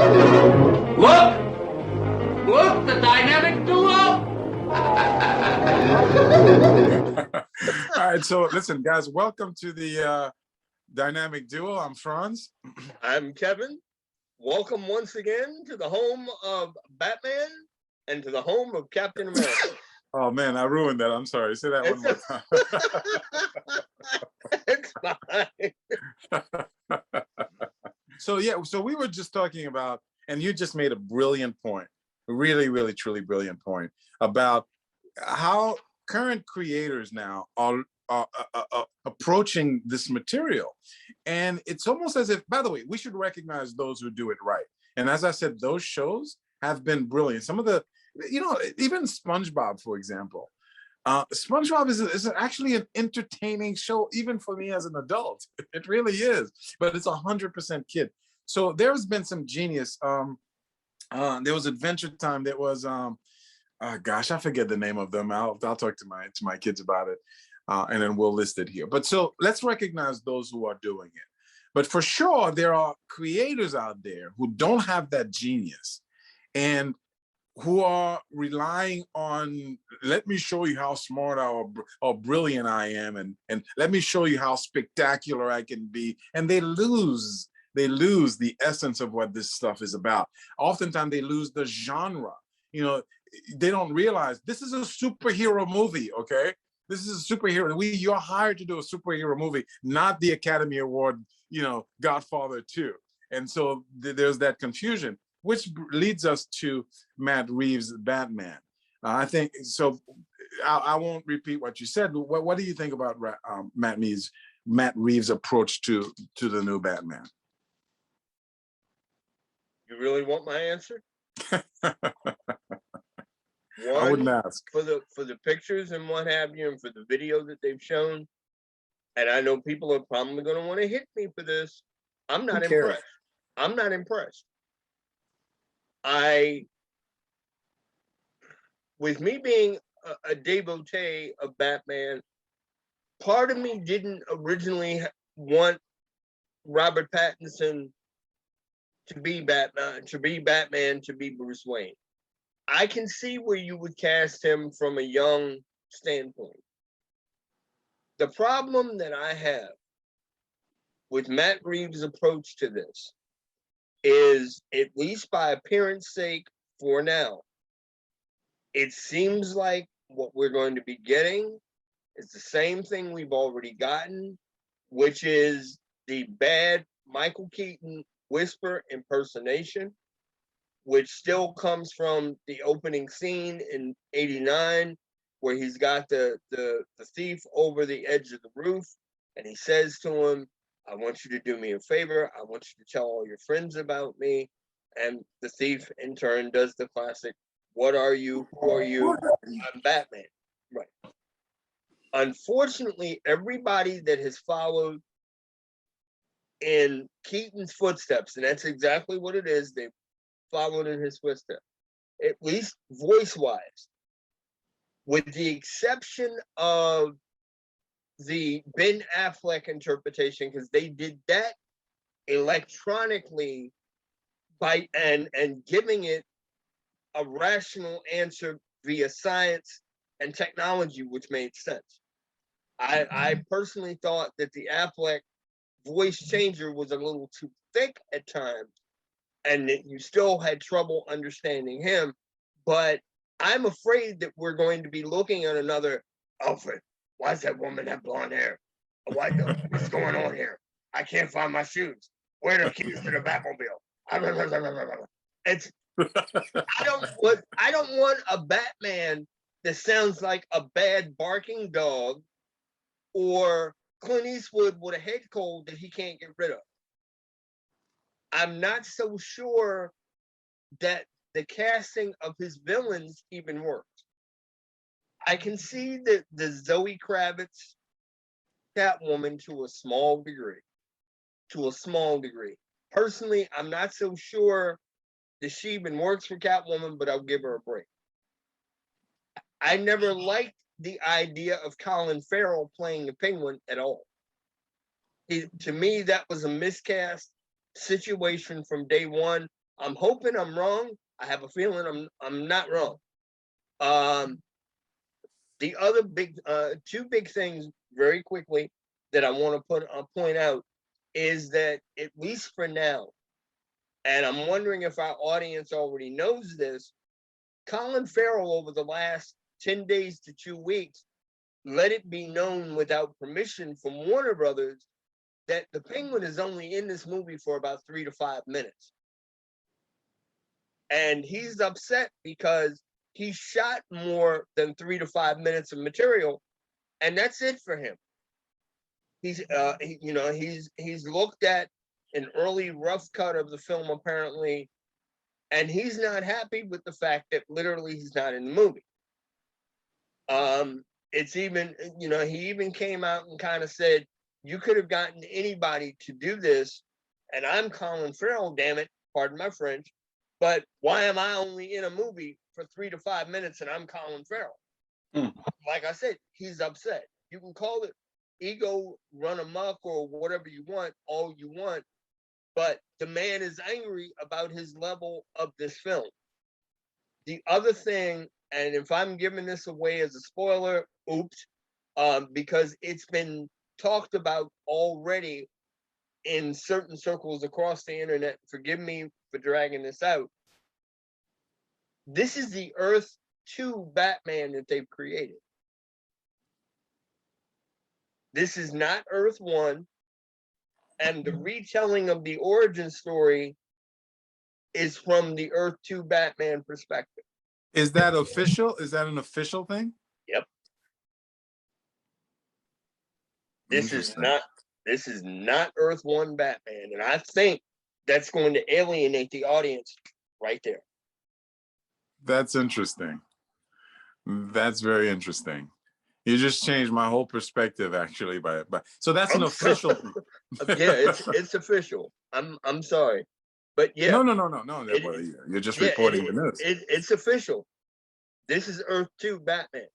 Look! Look, the dynamic duo! All right, so listen, guys, welcome to the dynamic duo. I'm Franz. I'm Kevin. Welcome once again to the home of Batman and to the home of Captain America. Oh man, I ruined that. I'm sorry. Say that one more time. It's fine. So yeah, so we were just talking about, and you just made a brilliant point, a really, really, truly brilliant point about how current creators now are approaching this material. And it's almost as if, by the way, we should recognize those who do it right. And as I said, those shows have been brilliant. Some of the, even SpongeBob, for example. SpongeBob is actually an entertaining show, even for me as an adult. It really is, but it's 100% kid. So there's been some genius. There was Adventure Time. There was, gosh, I forget the name of them. I'll talk to my kids about it, and then we'll list it here. But so let's recognize those who are doing it. But for sure, there are creators out there who don't have that genius, and who are relying on, let me show you how smart or brilliant I am, and let me show you how spectacular I can be. And they lose the essence of what this stuff is about. Oftentimes they lose the genre. They don't realize this is a superhero movie, okay? This is a superhero. You're hired to do a superhero movie, not the Academy Award, Godfather 2. And so there's that confusion, which leads us to Matt Reeves' Batman. I think, so I won't repeat what you said, but what do you think about Matt Reeves' approach to the new Batman? You really want my answer? I wouldn't ask. For the pictures and what have you, and for the video that they've shown, and I know people are probably going to want to hit me for this, I'm not impressed. I'm not impressed. With me being a devotee of Batman, part of me didn't originally want Robert Pattinson to be Batman, to be Bruce Wayne. I can see where you would cast him from a young standpoint. The problem that I have with Matt Reeves' approach to this is, at least by appearance sake for now, it seems like what we're going to be getting is the same thing we've already gotten, which is the bad Michael Keaton whisper impersonation, which still comes from the opening scene in '89, where he's got the thief over the edge of the roof, and he says to him, I want you to do me a favor. I want you to tell all your friends about me. And the thief, in turn, does the classic, what are you? Who are you? I'm Batman. Right. Unfortunately, everybody that has followed in Keaton's footsteps, and that's exactly what it is, they've followed in his footsteps, at least voice-wise, with the exception of the Ben Affleck interpretation, because they did that electronically and giving it a rational answer via science and technology, which made sense. I personally thought that the Affleck voice changer was a little too thick at times, and that you still had trouble understanding him. But I'm afraid that we're going to be looking at another Alfred. Why does that woman have blonde hair? What's going on here? I can't find my shoes. Where are the keys to the Batmobile? It's I don't want a Batman that sounds like a bad barking dog, or Clint Eastwood with a head cold that he can't get rid of. I'm not so sure that the casting of his villains even works. I can see that the Zoe Kravitz Catwoman to a small degree. Personally, I'm not so sure that she even works for Catwoman, but I'll give her a break. I never liked the idea of Colin Farrell playing the Penguin at all. To me, that was a miscast situation from day one. I'm hoping I'm wrong. I have a feeling I'm not wrong. The other big, two big things very quickly that I want to point out is that, at least for now, and I'm wondering if our audience already knows this, Colin Farrell over the last 10 days to 2 weeks let it be known without permission from Warner Brothers that the Penguin is only in this movie for about 3 to 5 minutes. And he's upset because he shot more than 3 to 5 minutes of material, and that's it for him. He's he's looked at an early rough cut of the film apparently, and he's not happy with the fact that literally he's not in the movie. It's even, he even came out and kind of said, you could have gotten anybody to do this, and I'm Colin Farrell, damn it, pardon my French, but why am I only in a movie for 3 to 5 minutes and I'm Colin Farrell? Like I said, he's upset. You can call it ego run amok or whatever you want, all you want, but the man is angry about his level of this film. The other thing, and if I'm giving this away as a spoiler, oops, because it's been talked about already in certain circles across the internet, forgive me for dragging this out. This is the Earth 2 Batman that they've created. This is not Earth 1, and the retelling of the origin story is from the Earth 2 Batman perspective. Is that official? Is that an official thing? Yep. This is not Earth 1 Batman, and I think that's going to alienate the audience right there. That's interesting. That's very interesting. You just changed my whole perspective, actually. So that's an official thing. Yeah, it's official. I'm sorry, but yeah. No. You're just reporting the news. It's official. This is Earth 2 Batman.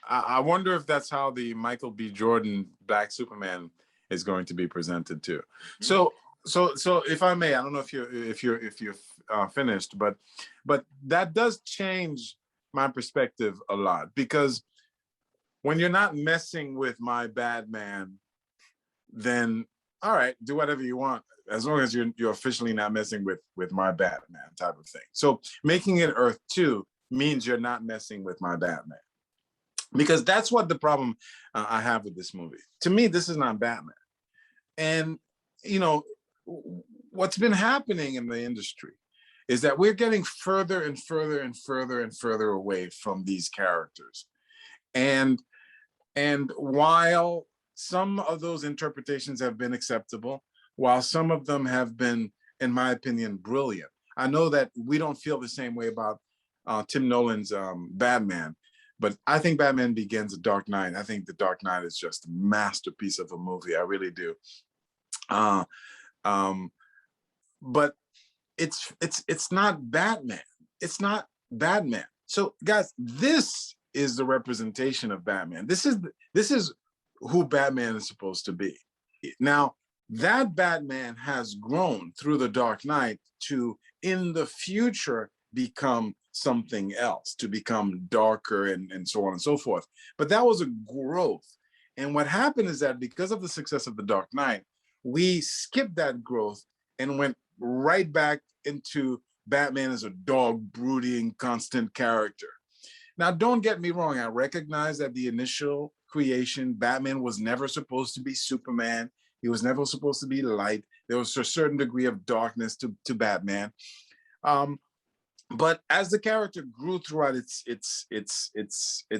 I wonder if that's how the Michael B. Jordan Black Superman is going to be presented too. Mm-hmm. So if I may, I don't know if you're finished, but that does change my perspective a lot, because when you're not messing with my Batman, then all right, do whatever you want, as long as you're officially not messing with my Batman, type of thing. So making it Earth 2 means you're not messing with my Batman, because that's what the problem I have with this movie. To me, this is not Batman. And what's been happening in the industry is that we're getting further and further and further and further away from these characters. And while some of those interpretations have been acceptable, while some of them have been, in my opinion, brilliant, I know that we don't feel the same way about Tim Nolan's Batman, but I think Batman Begins, The Dark Knight, I think The Dark Knight is just a masterpiece of a movie. I really do. But it's not Batman. It's not Batman. So guys, this is the representation of Batman. This is who Batman is supposed to be. Now, that Batman has grown through The Dark Knight to, in the future, become something else, to become darker and so on and so forth. But that was a growth. And what happened is that because of the success of The Dark Knight, we skipped that growth and went right back into Batman as a dog brooding, constant character. Now, don't get me wrong. I recognize that the initial creation, Batman was never supposed to be Superman. He was never supposed to be light. There was a certain degree of darkness to Batman. But as the character grew throughout its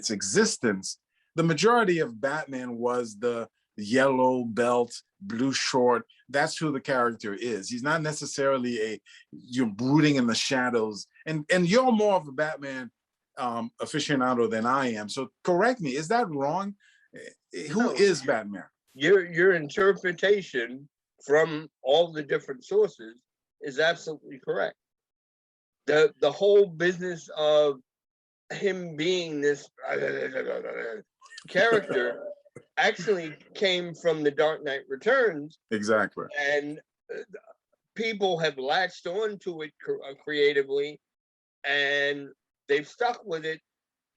existence, the majority of Batman was the yellow belt, blue short. That's who the character is. He's not necessarily you're brooding in the shadows. And you're more of a Batman aficionado than I am. So correct me. Is that wrong? Who is Batman? Your interpretation from all the different sources is absolutely correct. The whole business of him being this character actually came from The Dark Knight Returns. Exactly. And people have latched on to it creatively, and they've stuck with it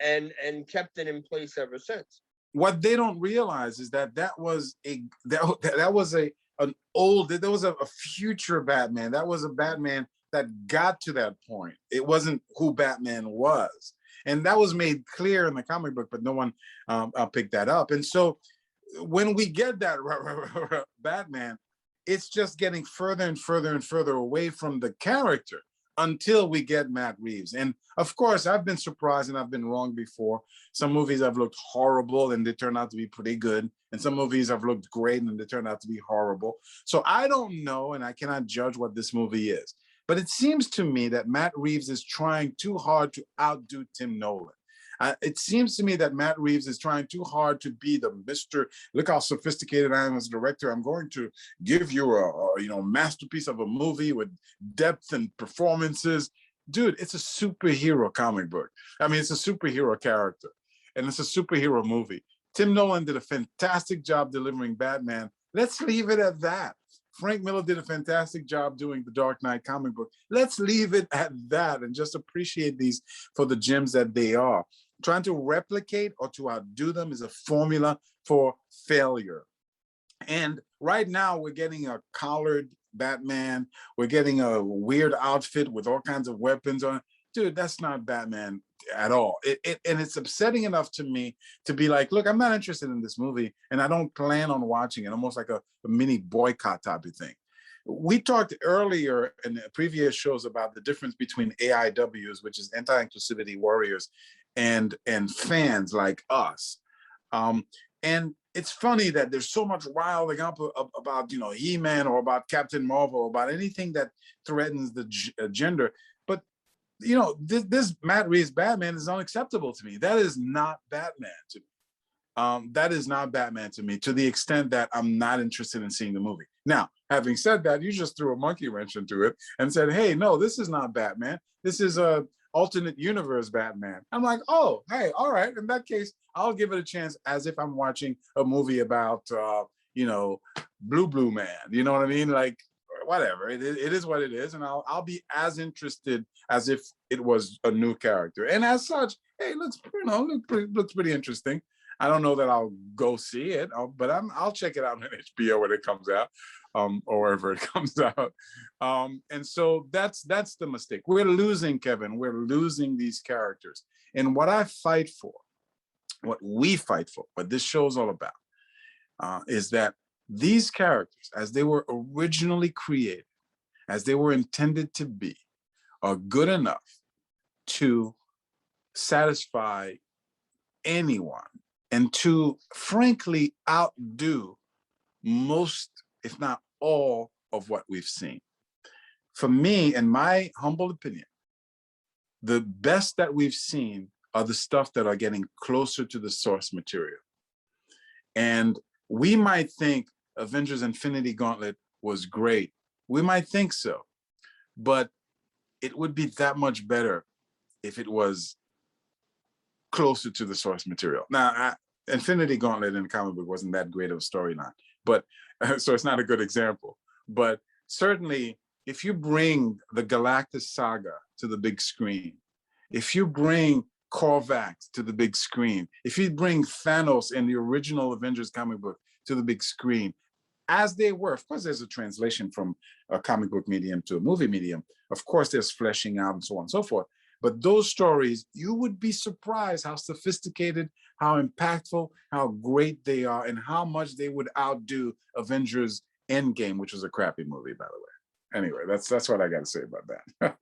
and kept it in place ever since. What they don't realize is that that was a future Batman. That was a Batman that got to that point. It wasn't who Batman was, and that was made clear in the comic book, but no one picked that up. And so when we get that Batman, it's just getting further and further and further away from the character until we get Matt Reeves. And of course, I've been surprised and I've been wrong before. Some movies have looked horrible and they turn out to be pretty good. And some movies have looked great and they turn out to be horrible. So I don't know, and I cannot judge what this movie is. But it seems to me that Matt Reeves is trying too hard to outdo Tim Nolan. It seems to me that Matt Reeves is trying too hard to be the Mr. Look how sophisticated I am as a director. I'm going to give you a masterpiece of a movie with depth and performances. Dude, it's a superhero comic book. I mean, it's a superhero character, and it's a superhero movie. Tim Nolan did a fantastic job delivering Batman. Let's leave it at that. Frank Miller did a fantastic job doing the Dark Knight comic book. Let's leave it at that and just appreciate these for the gems that they are. Trying to replicate or to outdo them is a formula for failure. And right now we're getting a collared Batman. We're getting a weird outfit with all kinds of weapons on. Dude, that's not Batman at all. And it's upsetting enough to me to be like, look, I'm not interested in this movie and I don't plan on watching it, almost like a mini boycott type of thing. We talked earlier in the previous shows about the difference between AIWs, which is anti-inclusivity warriors, and fans like us. And it's funny that there's so much riling up about He-Man or about Captain Marvel or about anything that threatens the gender. But this Matt Reeves Batman is unacceptable to me. That is not Batman to me. That is not Batman to me, to the extent that I'm not interested in seeing the movie. Now, having said that, you just threw a monkey wrench into it and said, hey, no, this is not Batman. This is a alternate universe Batman. I'm like, oh, hey, all right. In that case, I'll give it a chance as if I'm watching a movie about, Blue Man. You know what I mean? Like, whatever. It is what it is. And I'll be as interested as if it was a new character. And as such, hey, looks pretty interesting. I don't know that I'll go see it, but I'll check it out on HBO when it comes out, or wherever it comes out. And so that's the mistake. We're losing, Kevin. We're losing these characters. And what I fight for, what we fight for, what this show's all about, is that these characters, as they were originally created, as they were intended to be, are good enough to satisfy anyone and to frankly outdo most, if not all, of what we've seen. For me, in my humble opinion, the best that we've seen are the stuff that are getting closer to the source material. And we might think Avengers Infinity Gauntlet was great. We might think so, but it would be that much better if it was closer to the source material. Now, Infinity Gauntlet in the comic book wasn't that great of a storyline, but so it's not a good example. But certainly, if you bring the Galactus saga to the big screen, if you bring Korvax to the big screen, if you bring Thanos in the original Avengers comic book to the big screen, as they were, of course, there's a translation from a comic book medium to a movie medium. Of course, there's fleshing out and so on and so forth. But those stories, you would be surprised how sophisticated, how impactful, how great they are, and how much they would outdo Avengers Endgame, which was a crappy movie, by the way. Anyway, that's what I got to say about that.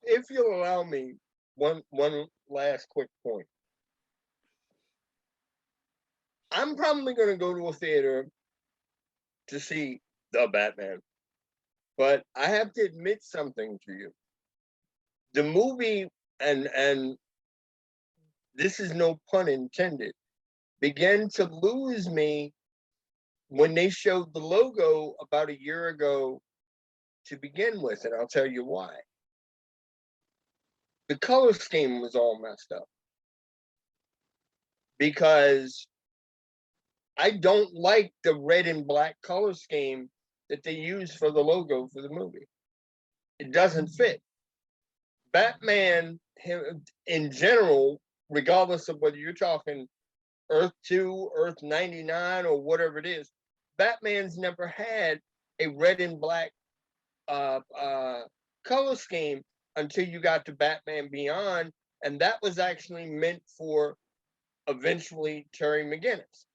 If you'll allow me one last quick point. I'm probably going to go to a theater to see the Batman. But I have to admit something to you. The movie, and this is no pun intended, began to lose me when they showed the logo about a year ago to begin with, and I'll tell you why. The color scheme was all messed up. Because I don't like the red and black color scheme that they use for the logo for the movie. It doesn't fit. Batman, in general, regardless of whether you're talking Earth 2, Earth 99, or whatever it is, Batman's never had a red and black color scheme until you got to Batman Beyond, and that was actually meant for eventually Terry McGinnis.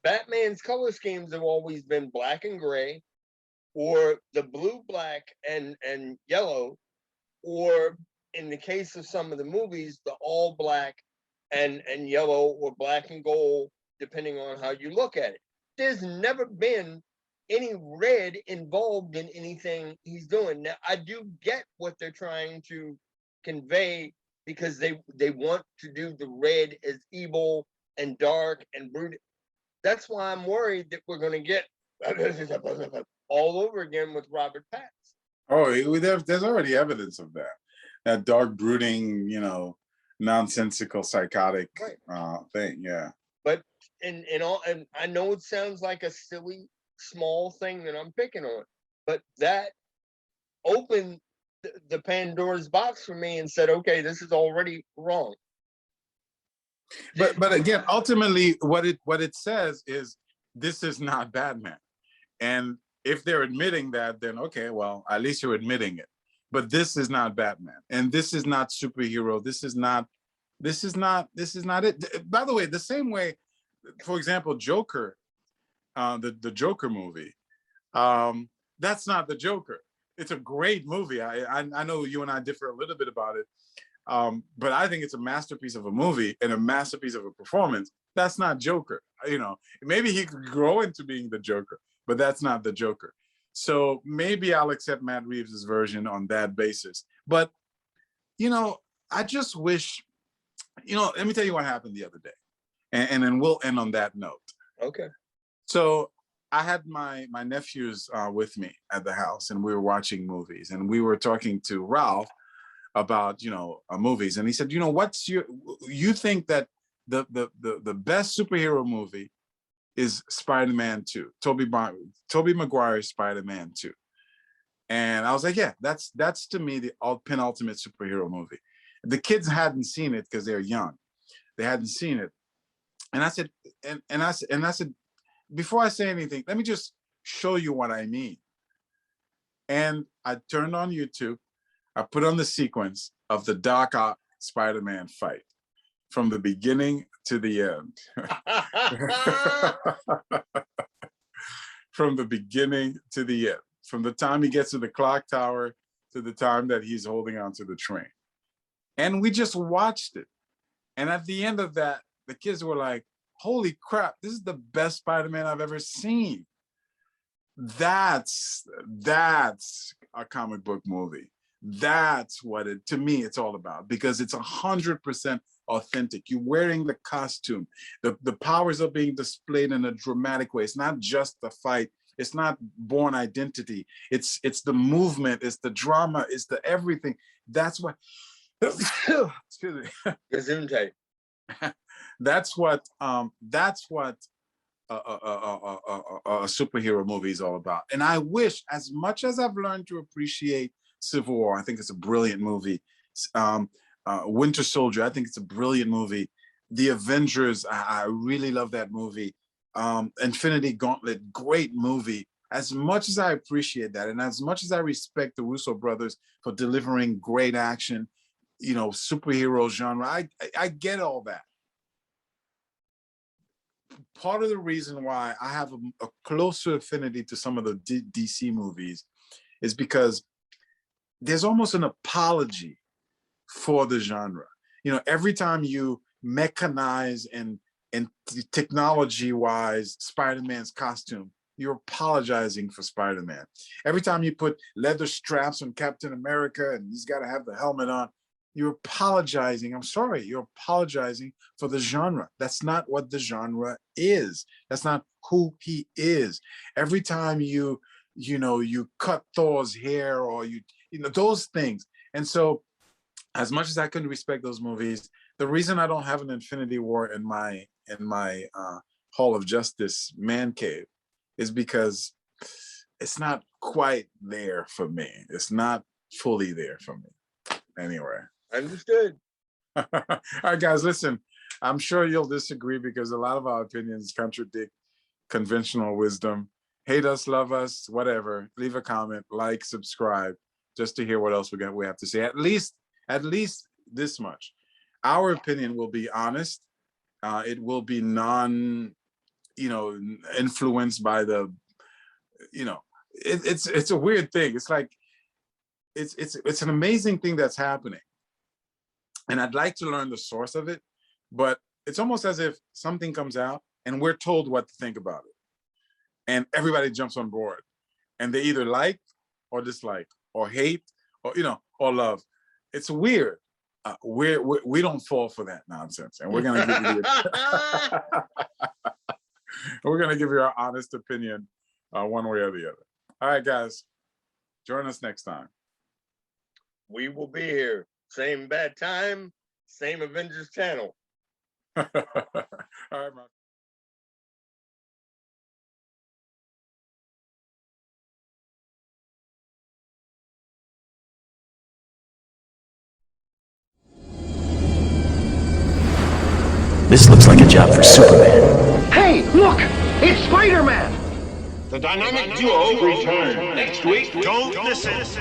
Batman's color schemes have always been black and gray, or the blue, black, and yellow, or in the case of some of the movies, the all black and yellow, or black and gold, depending on how you look at it. There's never been any red involved in anything he's doing. Now, I do get what they're trying to convey, because they want to do the red as evil and dark and brutal. That's why I'm worried that we're going to get all over again with Robert Pattinson. Oh, there's already evidence of that. That dark, brooding, nonsensical, psychotic thing. Yeah. But and I know it sounds like a silly, small thing that I'm picking on, but that opened the Pandora's box for me and said, okay, this is already wrong. But again, ultimately, what it says is this is not Batman, and if they're admitting that, then okay, well, at least you're admitting it. But this is not Batman, and this is not superhero. This is not it. By the way, the same way, for example, Joker, the Joker movie, that's not the Joker. It's a great movie. I know you and I differ a little bit about it. But I think it's a masterpiece of a movie and a masterpiece of a performance. That's not Joker. Maybe he could grow into being the Joker, but that's not the Joker. So maybe I'll accept Matt Reeves' version on that basis. But, I just wish, let me tell you what happened the other day. And then we'll end on that note. Okay. So I had my nephews with me at the house, and we were watching movies, and we were talking to Ralph about movies, and he said, you think that the best superhero movie is Spider-Man 2, Tobey Maguire's Spider-Man 2. And I was like, yeah, that's to me the penultimate superhero movie. The kids hadn't seen it because they're young. They hadn't seen it. And I said, and I said, before I say anything, let me just show you what I mean. And I turned on YouTube. I put on the sequence of the Doc Ock Spider-Man fight from the beginning to the end. From the beginning to the end. From the time he gets to the clock tower to the time that he's holding onto the train. And we just watched it. And at the end of that, the kids were like, holy crap, this is the best Spider-Man I've ever seen. That's a comic book movie. That's what to me, it's all about, because it's 100% authentic. You're wearing the costume. The powers are being displayed in a dramatic way. It's not just the fight. It's not Bourne Identity. It's the movement. It's the drama. It's the everything. That's what. Excuse me. Gesundheit. That's what a superhero movie is all about. And I wish, as much as I've learned to appreciate Civil War, I think it's a brilliant movie. Winter Soldier, I think it's a brilliant movie. The Avengers, I really love that movie. Infinity Gauntlet, great movie. As much as I appreciate that, and as much as I respect the Russo brothers for delivering great action, superhero genre, I get all that. Part of the reason why I have a closer affinity to some of the DC movies is because there's almost an apology for the genre. Every time you mechanize and technology-wise Spider-Man's costume, you're apologizing for Spider-Man. Every time you put leather straps on Captain America and he's got to have the helmet on, you're apologizing. I'm sorry, you're apologizing for the genre. That's not what the genre is. That's not who he is. Every time you cut Thor's hair, or those things. And so, as much as I couldn't respect those movies, the reason I don't have an Infinity War in my Hall of Justice man cave is because it's not quite there for me. It's not fully there for me. Anyway. Understood. All right, guys, listen, I'm sure you'll disagree because a lot of our opinions contradict conventional wisdom. Hate us, love us, whatever. Leave a comment, like, subscribe, just to hear what else we have to say. At least this much. Our opinion will be honest. It will be influenced by the, it's a weird thing. It's like, it's an amazing thing that's happening. And I'd like to learn the source of it, but it's almost as if something comes out and we're told what to think about it. And everybody jumps on board. And they either like or dislike or hate or, or love. It's weird. We don't fall for that nonsense. And we're going to give you our honest opinion one way or the other. All right, guys, join us next time. We will be here. Same bad time, same Avengers channel. All right, man. This looks like a job for Superman. Hey, look! It's Spider-Man! The dynamic duo return next week. Don't miss it.